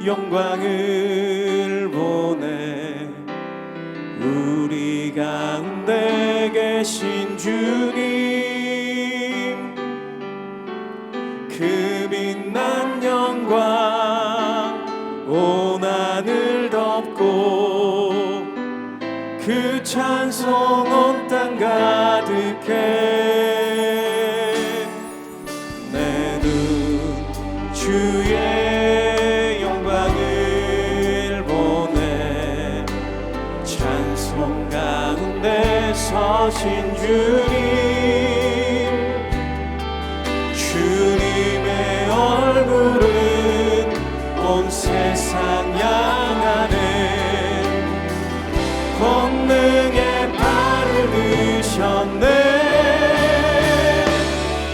영광을 보내 우리 가운데 계신 주님, 그 빛난 영광 온 하늘 덮고 그 찬송 온 땅 가득해. 내 눈 주의 영광을 보내 찬송 가운데 서신 주님, 주님의 얼굴은 온 세상 향하네. 권능의 발을 드셨네.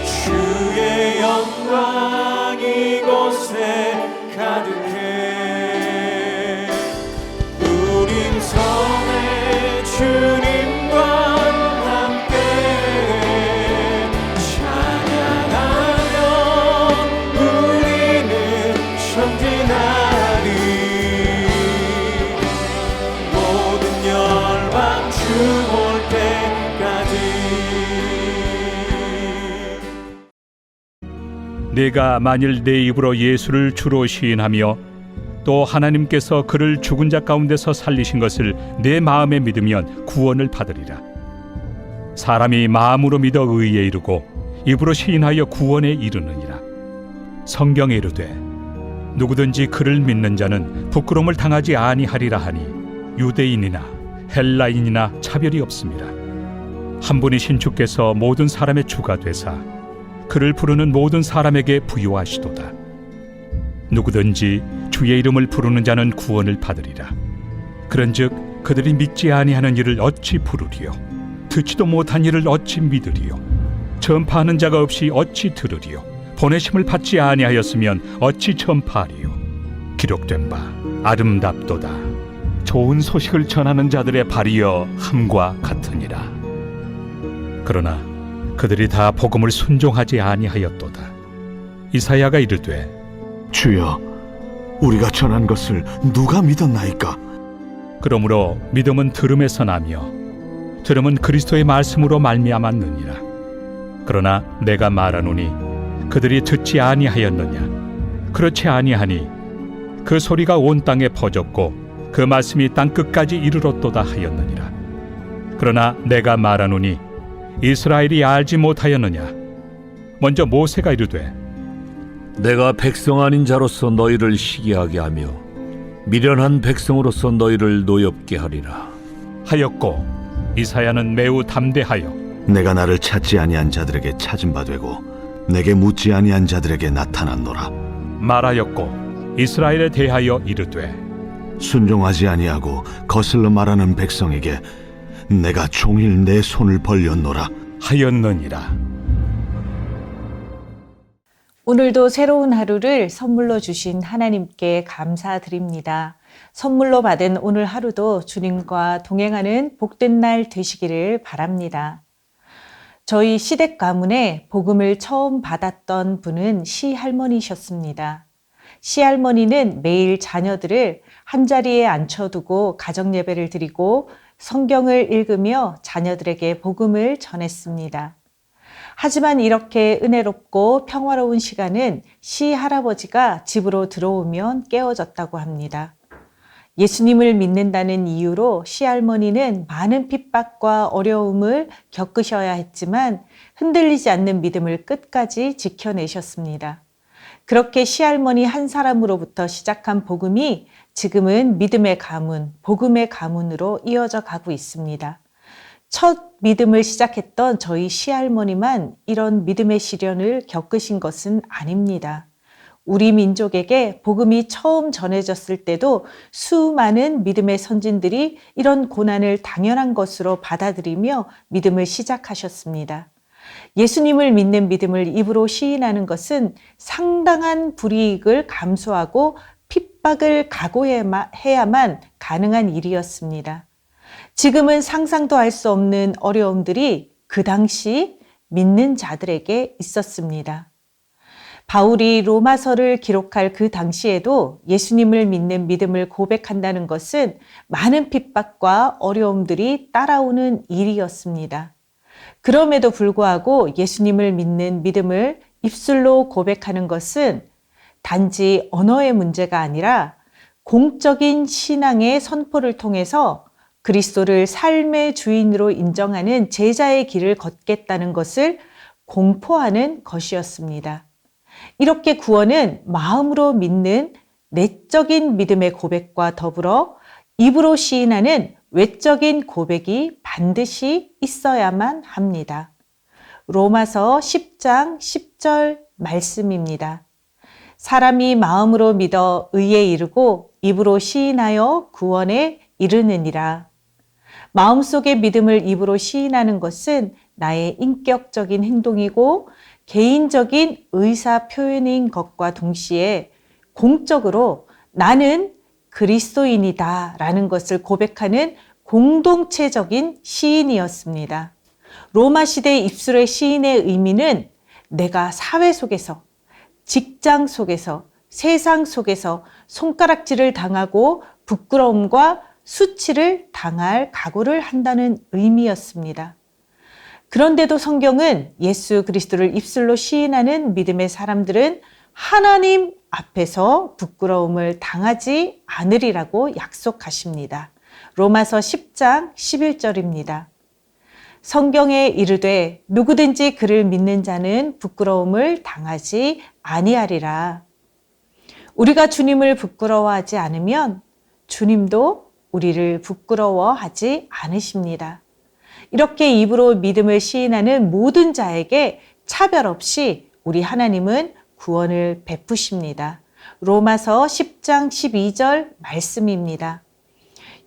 주의 영광 이곳에 가득해. 우린 선의 주님과 함께 찬양하며 우리는 전진하리. 모든 열방 주 볼 때까지. 내가 만일 내 입으로 예수를 주로 시인하며 또 하나님께서 그를 죽은 자 가운데서 살리신 것을 내 마음에 믿으면 구원을 받으리라. 사람이 마음으로 믿어 의에 이르고 입으로 시인하여 구원에 이르느니라. 성경에 이르되 누구든지 그를 믿는 자는 부끄러움을 당하지 아니하리라 하니 유대인이나 헬라인이나 차별이 없습니다. 한 분이신 주께서 모든 사람의 주가 되사 그를 부르는 모든 사람에게 부요하시도다. 누구든지 주의 이름을 부르는 자는 구원을 받으리라. 그런즉 그들이 믿지 아니하는 일을 어찌 부르리요? 듣지도 못한 일을 어찌 믿으리요? 전파하는 자가 없이 어찌 들으리요? 보내심을 받지 아니하였으면 어찌 전파하리요? 기록된 바 아름답도다. 좋은 소식을 전하는 자들의 발이여 함과 같으니라. 그러나 그들이 다 복음을 순종하지 아니하였도다. 이사야가 이르되 주여, 우리가 전한 것을 누가 믿었나이까? 그러므로 믿음은 들음에서 나며 들음은 그리스도의 말씀으로 말미암았느니라. 그러나 내가 말하노니 그들이 듣지 아니하였느냐? 그렇지 아니하니 그 소리가 온 땅에 퍼졌고 그 말씀이 땅 끝까지 이르렀도다 하였느니라. 그러나 내가 말하노니 이스라엘이 알지 못하였느냐? 먼저 모세가 이르되 내가 백성 아닌 자로서 너희를 시기하게 하며 미련한 백성으로서 너희를 노엽게 하리라 하였고, 이사야는 매우 담대하여 내가 나를 찾지 아니한 자들에게 찾은 바 되고 내게 묻지 아니한 자들에게 나타났노라. 말하였고, 이스라엘에 대하여 이르되 순종하지 아니하고 거슬러 말하는 백성에게 내가 종일 내 손을 벌렸노라 하였느니라. 오늘도 새로운 하루를 선물로 주신 하나님께 감사드립니다. 선물로 받은 오늘 하루도 주님과 동행하는 복된 날 되시기를 바랍니다. 저희 시댁 가문에 복음을 처음 받았던 분은 시할머니셨습니다. 시할머니는 매일 자녀들을 한자리에 앉혀두고 가정예배를 드리고 성경을 읽으며 자녀들에게 복음을 전했습니다. 하지만 이렇게 은혜롭고 평화로운 시간은 시할아버지가 집으로 들어오면 깨어졌다고 합니다. 예수님을 믿는다는 이유로 시할머니는 많은 핍박과 어려움을 겪으셔야 했지만 흔들리지 않는 믿음을 끝까지 지켜내셨습니다. 그렇게 시할머니 한 사람으로부터 시작한 복음이 지금은 믿음의 가문, 복음의 가문으로 이어져 가고 있습니다. 첫 믿음을 시작했던 저희 시할머니만 이런 믿음의 시련을 겪으신 것은 아닙니다. 우리 민족에게 복음이 처음 전해졌을 때도 수많은 믿음의 선진들이 이런 고난을 당연한 것으로 받아들이며 믿음을 시작하셨습니다. 예수님을 믿는 믿음을 입으로 시인하는 것은 상당한 불이익을 감수하고 핍박을 각오해야만 가능한 일이었습니다. 지금은 상상도 할 수 없는 어려움들이 그 당시 믿는 자들에게 있었습니다. 바울이 로마서를 기록할 그 당시에도 예수님을 믿는 믿음을 고백한다는 것은 많은 핍박과 어려움들이 따라오는 일이었습니다. 그럼에도 불구하고 예수님을 믿는 믿음을 입술로 고백하는 것은 단지 언어의 문제가 아니라 공적인 신앙의 선포를 통해서 그리스도를 삶의 주인으로 인정하는 제자의 길을 걷겠다는 것을 공포하는 것이었습니다. 이렇게 구원은 마음으로 믿는 내적인 믿음의 고백과 더불어 입으로 시인하는 외적인 고백이 반드시 있어야만 합니다. 로마서 10장 10절 말씀입니다. 사람이 마음으로 믿어 의에 이르고 입으로 시인하여 구원에 이르느니라. 마음속의 믿음을 입으로 시인하는 것은 나의 인격적인 행동이고 개인적인 의사 표현인 것과 동시에 공적으로 나는 그리스도인이다 라는 것을 고백하는 공동체적인 시인이었습니다. 로마 시대 입술의 시인의 의미는 내가 사회 속에서, 직장 속에서, 세상 속에서 손가락질을 당하고 부끄러움과 수치를 당할 각오를 한다는 의미였습니다. 그런데도 성경은 예수 그리스도를 입술로 시인하는 믿음의 사람들은 하나님 앞에서 부끄러움을 당하지 않으리라고 약속하십니다. 로마서 10장 11절입니다. 성경에 이르되 누구든지 그를 믿는 자는 부끄러움을 당하지 아니하리라. 우리가 주님을 부끄러워하지 않으면 주님도 우리를 부끄러워하지 않으십니다. 이렇게 입으로 믿음을 시인하는 모든 자에게 차별 없이 우리 하나님은 구원을 베푸십니다. 로마서 10장 12절 말씀입니다.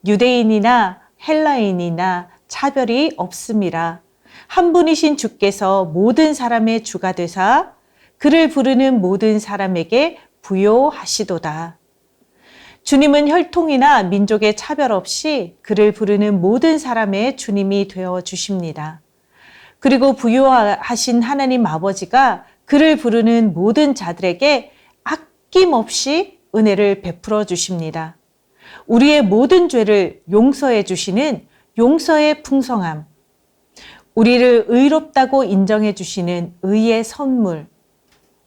유대인이나 헬라인이나 차별이 없음이라. 한 분이신 주께서 모든 사람의 주가 되사 그를 부르는 모든 사람에게 부요하시도다. 주님은 혈통이나 민족의 차별 없이 그를 부르는 모든 사람의 주님이 되어 주십니다. 그리고 부요하신 하나님 아버지가 그를 부르는 모든 자들에게 아낌없이 은혜를 베풀어 주십니다. 우리의 모든 죄를 용서해 주시는 용서의 풍성함, 우리를 의롭다고 인정해 주시는 의의 선물,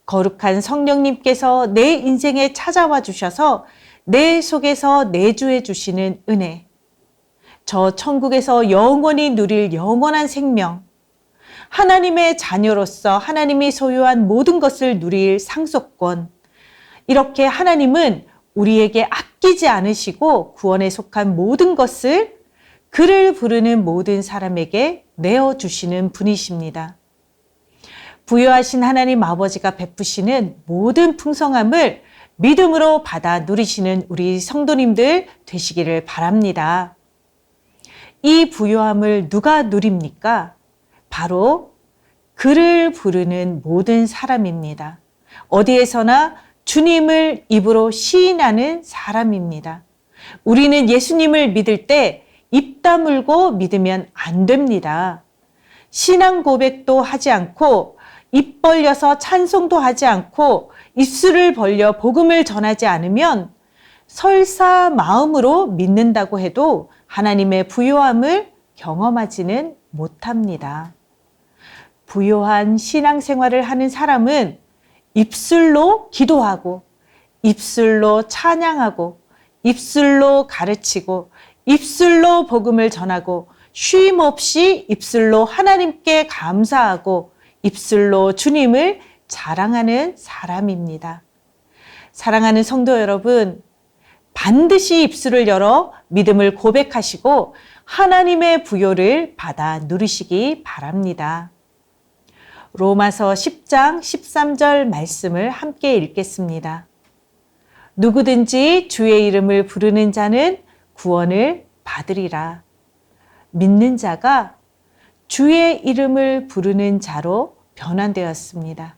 거룩한 성령님께서 내 인생에 찾아와 주셔서 내 속에서 내주해 주시는 은혜, 저 천국에서 영원히 누릴 영원한 생명, 하나님의 자녀로서 하나님이 소유한 모든 것을 누릴 상속권, 이렇게 하나님은 우리에게 아끼지 않으시고 구원에 속한 모든 것을 그를 부르는 모든 사람에게 내어주시는 분이십니다. 부요하신 하나님 아버지가 베푸시는 모든 풍성함을 믿음으로 받아 누리시는 우리 성도님들 되시기를 바랍니다. 이 부요함을 누가 누립니까? 바로 그를 부르는 모든 사람입니다. 어디에서나 주님을 입으로 시인하는 사람입니다. 우리는 예수님을 믿을 때 입 다물고 믿으면 안 됩니다. 신앙 고백도 하지 않고 입 벌려서 찬송도 하지 않고 입술을 벌려 복음을 전하지 않으면 설사 마음으로 믿는다고 해도 하나님의 부요함을 경험하지는 못합니다. 부요한 신앙생활을 하는 사람은 입술로 기도하고 입술로 찬양하고 입술로 가르치고 입술로 복음을 전하고 쉼 없이 입술로 하나님께 감사하고 입술로 주님을 자랑하는 사람입니다. 사랑하는 성도 여러분, 반드시 입술을 열어 믿음을 고백하시고 하나님의 부요를 받아 누리시기 바랍니다. 로마서 10장 13절 말씀을 함께 읽겠습니다. 누구든지 주의 이름을 부르는 자는 구원을 받으리라. 믿는 자가 주의 이름을 부르는 자로 변환되었습니다.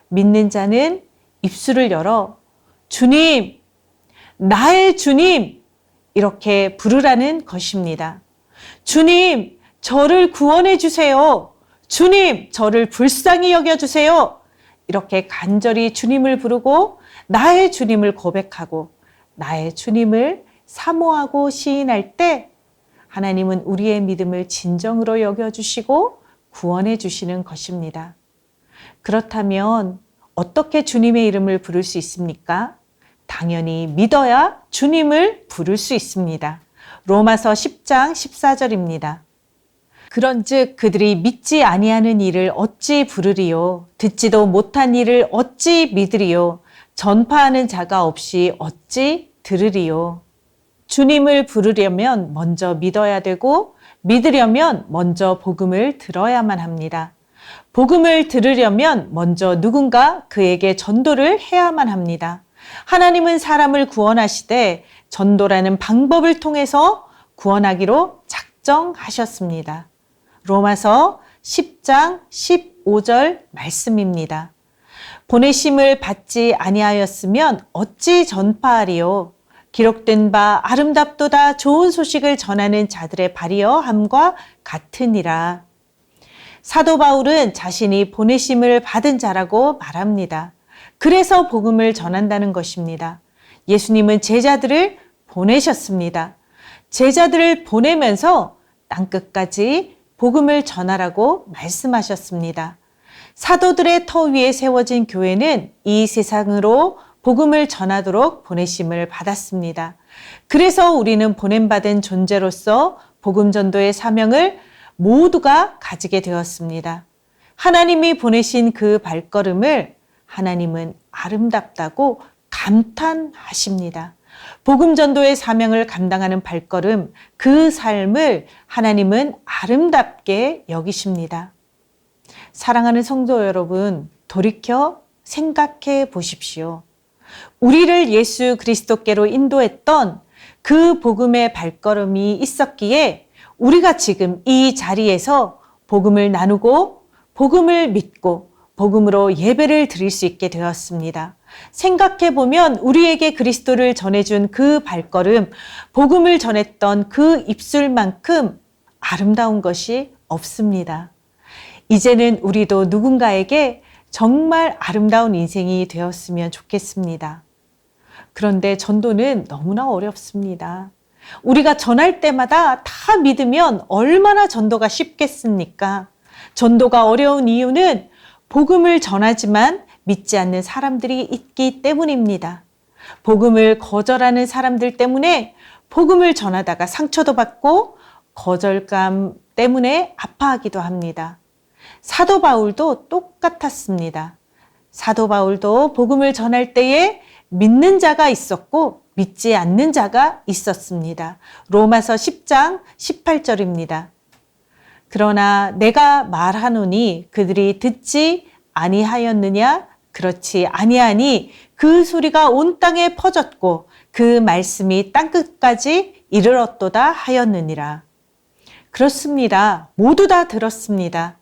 믿는 자는 입술을 열어 주님, 나의 주님, 이렇게 부르라는 것입니다. 주님, 저를 구원해 주세요. 주님, 저를 불쌍히 여겨주세요. 이렇게 간절히 주님을 부르고 나의 주님을 고백하고 나의 주님을 사모하고 시인할 때 하나님은 우리의 믿음을 진정으로 여겨주시고 구원해 주시는 것입니다. 그렇다면 어떻게 주님의 이름을 부를 수 있습니까? 당연히 믿어야 주님을 부를 수 있습니다. 로마서 10장 14절입니다. 그런즉 그들이 믿지 아니하는 이를 어찌 부르리요? 듣지도 못한 이를 어찌 믿으리요? 전파하는 자가 없이 어찌 들으리요? 주님을 부르려면 먼저 믿어야 되고 믿으려면 먼저 복음을 들어야만 합니다. 복음을 들으려면 먼저 누군가 그에게 전도를 해야만 합니다. 하나님은 사람을 구원하시되 전도라는 방법을 통해서 구원하기로 작정하셨습니다. 로마서 10장 15절 말씀입니다. 보내심을 받지 아니하였으면 어찌 전파하리요? 기록된 바 아름답도다 좋은 소식을 전하는 자들의 발이여 함과 같으니라. 사도 바울은 자신이 보내심을 받은 자라고 말합니다. 그래서 복음을 전한다는 것입니다. 예수님은 제자들을 보내셨습니다. 제자들을 보내면서 땅끝까지 복음을 전하라고 말씀하셨습니다. 사도들의 터 위에 세워진 교회는 이 세상으로 복음을 전하도록 보내심을 받았습니다. 그래서 우리는 보냄받은 존재로서 복음 전도의 사명을 모두가 가지게 되었습니다. 하나님이 보내신 그 발걸음을 하나님은 아름답다고 감탄하십니다. 복음 전도의 사명을 감당하는 발걸음, 그 삶을 하나님은 아름답게 여기십니다. 사랑하는 성도 여러분, 돌이켜 생각해 보십시오. 우리를 예수 그리스도께로 인도했던 그 복음의 발걸음이 있었기에 우리가 지금 이 자리에서 복음을 나누고 복음을 믿고 복음으로 예배를 드릴 수 있게 되었습니다. 생각해 보면 우리에게 그리스도를 전해준 그 발걸음, 복음을 전했던 그 입술만큼 아름다운 것이 없습니다. 이제는 우리도 누군가에게 정말 아름다운 인생이 되었으면 좋겠습니다. 그런데 전도는 너무나 어렵습니다. 우리가 전할 때마다 다 믿으면 얼마나 전도가 쉽겠습니까? 전도가 어려운 이유는 복음을 전하지만 믿지 않는 사람들이 있기 때문입니다. 복음을 거절하는 사람들 때문에 복음을 전하다가 상처도 받고 거절감 때문에 아파하기도 합니다. 사도 바울도 똑같았습니다. 사도 바울도 복음을 전할 때에 믿는 자가 있었고 믿지 않는 자가 있었습니다. 로마서 10장 18절입니다. 그러나 내가 말하노니 그들이 듣지 아니하였느냐? 그렇지 아니하니 그 소리가 온 땅에 퍼졌고 그 말씀이 땅끝까지 이르렀도다 하였느니라. 그렇습니다. 모두 다 들었습니다.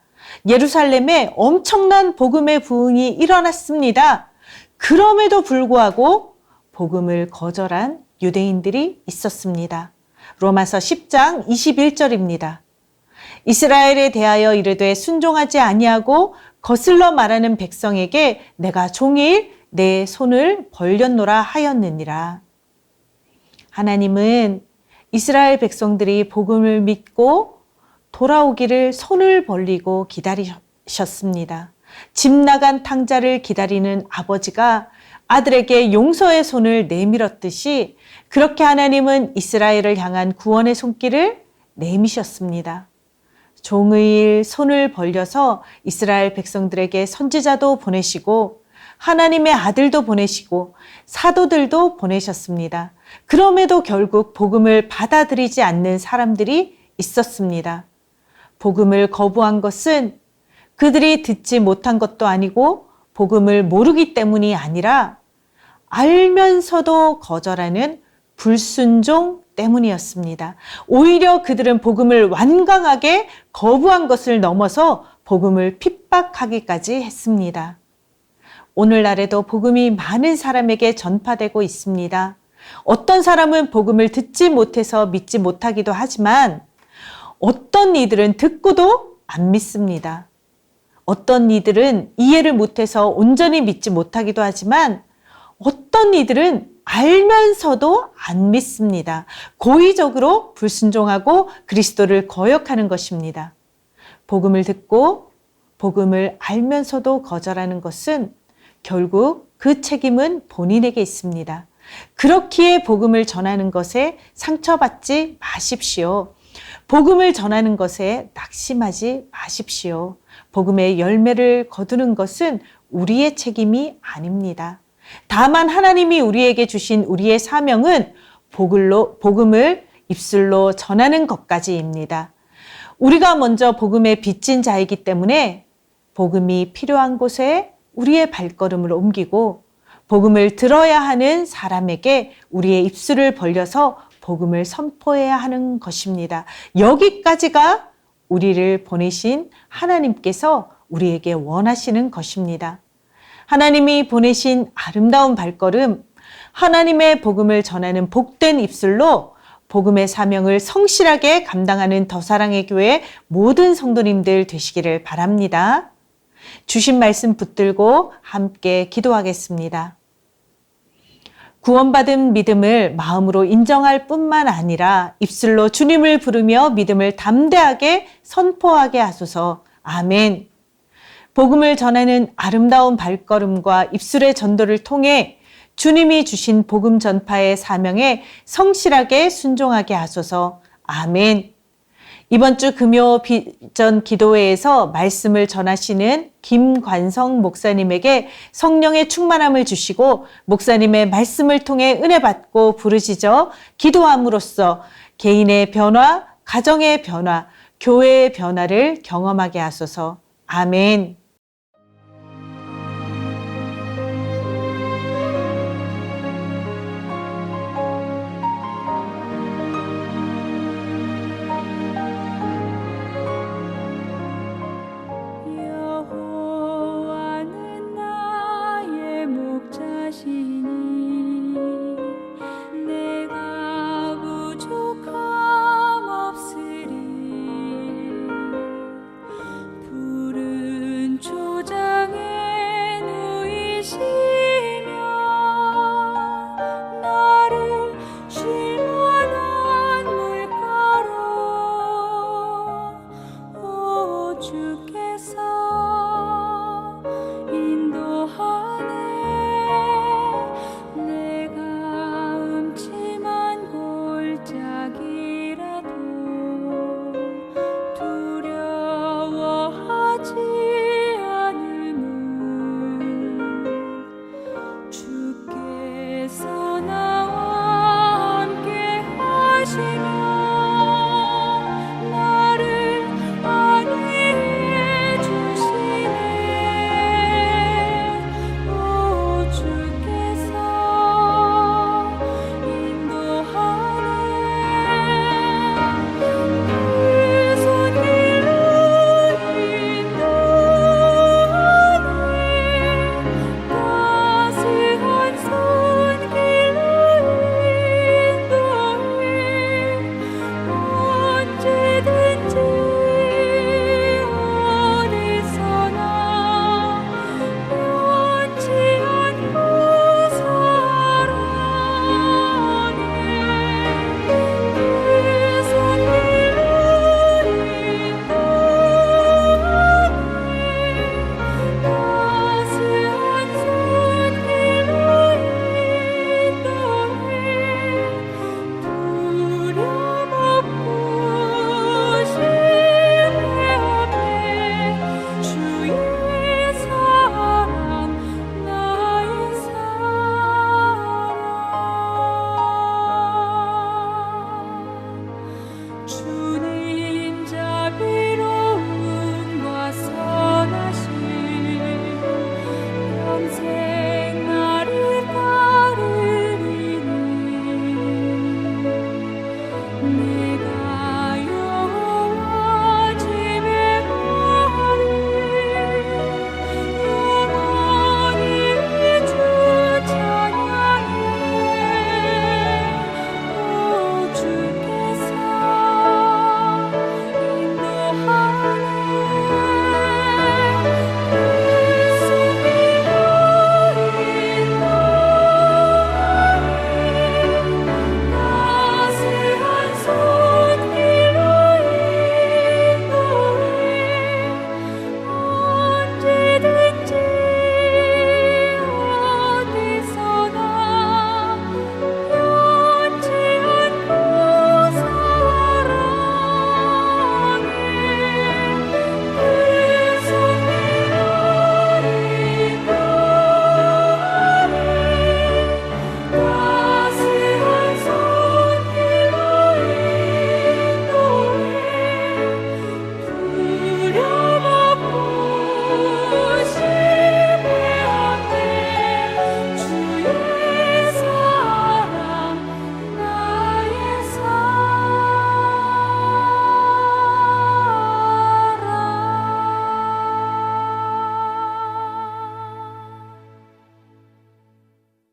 예루살렘에 엄청난 복음의 부흥이 일어났습니다. 그럼에도 불구하고 복음을 거절한 유대인들이 있었습니다. 로마서 10장 21절입니다. 이스라엘에 대하여 이르되 순종하지 아니하고 거슬러 말하는 백성에게 내가 종일 내 손을 벌렸노라 하였느니라. 하나님은 이스라엘 백성들이 복음을 믿고 돌아오기를 손을 벌리고 기다리셨습니다. 집 나간 탕자를 기다리는 아버지가 아들에게 용서의 손을 내밀었듯이 그렇게 하나님은 이스라엘을 향한 구원의 손길을 내미셨습니다. 종일 손을 벌려서 이스라엘 백성들에게 선지자도 보내시고 하나님의 아들도 보내시고 사도들도 보내셨습니다. 그럼에도 결국 복음을 받아들이지 않는 사람들이 있었습니다. 복음을 거부한 것은 그들이 듣지 못한 것도 아니고 복음을 모르기 때문이 아니라 알면서도 거절하는 불순종 때문이었습니다. 오히려 그들은 복음을 완강하게 거부한 것을 넘어서 복음을 핍박하기까지 했습니다. 오늘날에도 복음이 많은 사람에게 전파되고 있습니다. 어떤 사람은 복음을 듣지 못해서 믿지 못하기도 하지만 어떤 이들은 듣고도 안 믿습니다. 어떤 이들은 이해를 못해서 온전히 믿지 못하기도 하지만 어떤 이들은 알면서도 안 믿습니다. 고의적으로 불순종하고 그리스도를 거역하는 것입니다. 복음을 듣고 복음을 알면서도 거절하는 것은 결국 그 책임은 본인에게 있습니다. 그렇기에 복음을 전하는 것에 상처받지 마십시오. 복음을 전하는 것에 낙심하지 마십시오. 복음의 열매를 거두는 것은 우리의 책임이 아닙니다. 다만 하나님이 우리에게 주신 우리의 사명은 복음을 입술로 전하는 것까지입니다. 우리가 먼저 복음에 빚진 자이기 때문에 복음이 필요한 곳에 우리의 발걸음을 옮기고 복음을 들어야 하는 사람에게 우리의 입술을 벌려서 복음을 선포해야 하는 것입니다. 여기까지가 우리를 보내신 하나님께서 우리에게 원하시는 것입니다. 하나님이 보내신 아름다운 발걸음, 하나님의 복음을 전하는 복된 입술로 복음의 사명을 성실하게 감당하는 더사랑의 교회 모든 성도님들 되시기를 바랍니다. 주신 말씀 붙들고 함께 기도하겠습니다. 구원받은 믿음을 마음으로 인정할 뿐만 아니라 입술로 주님을 부르며 믿음을 담대하게 선포하게 하소서. 아멘. 복음을 전하는 아름다운 발걸음과 입술의 전도를 통해 주님이 주신 복음 전파의 사명에 성실하게 순종하게 하소서. 아멘. 이번 주 금요 비전 기도회에서 말씀을 전하시는 김관성 목사님에게 성령의 충만함을 주시고 목사님의 말씀을 통해 은혜 받고 부르짖어 기도함으로써 개인의 변화, 가정의 변화, 교회의 변화를 경험하게 하소서. 아멘. 여호와는 나의 목자시니 내가 부족함 없으리. 푸른 초장에 누이시며 나를 쉴 만한 물가로 오 주께서 인도하네. 내가 음침한 골짜기